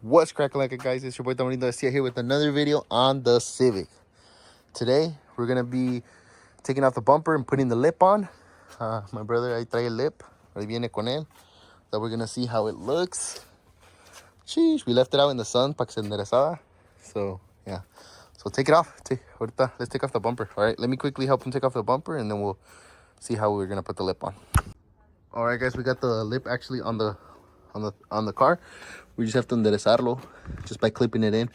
What's cracking like it, guys? It's your boy Dominic here with another video on the Civic. Today we're gonna be taking off the bumper and putting the lip on. My brother ahí trae el lip, ahí viene con él. So we're gonna see how it looks. Sheesh, we left it out in the sun para que se enderezara. So yeah, so take it off. Ahorita, let's take off the bumper. All right, let me quickly help him take off the bumper, and then we'll see how we're gonna put the lip on. All right, guys, we got the lip actually on the car. We just have to enderezarlo just by clipping it in.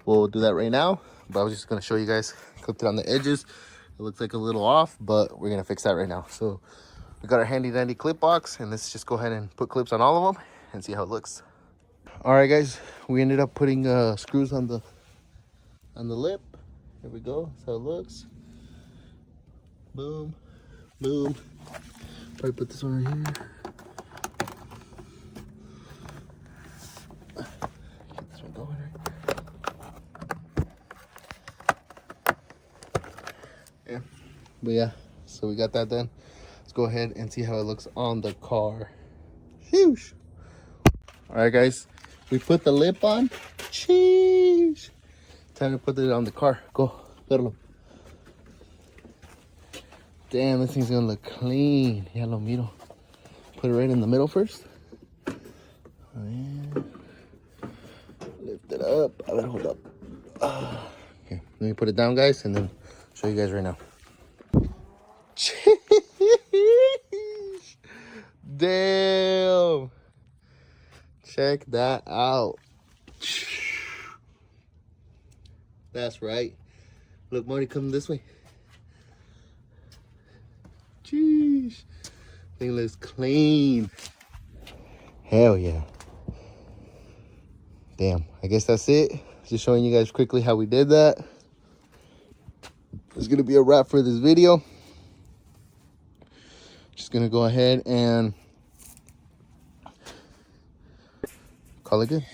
We'll do that right now, but I was just gonna show you guys. Clipped it on the edges. It looks like a little off, but we're gonna fix that right now. So we got our handy dandy clip box, and let's just go ahead and put clips on all of them and see how it looks. All right, guys, we ended up putting screws on the lip. Here we go. That's how it looks. Boom, boom. Probably put this one right here. Get this one going right. Yeah, but yeah, so we got that done. Let's go ahead and see how it looks on the car. Huge. All right, guys, we put the lip on. Sheesh. Time to put it on the car. Go, verlo. Damn, this thing's gonna look clean. Ya lo miro. Put it right in the middle first. Oh, yeah. Lift it up. A ver, hold up. Okay, let me put it down, guys, and then show you guys right now. Damn. Check that out. That's right. Look, Marty, come this way. Jeez. Thing looks clean. Hell yeah. Damn. I guess that's it. Just showing you guys quickly how we did that. It's going to be a wrap for this video. Just going to go ahead and call it good.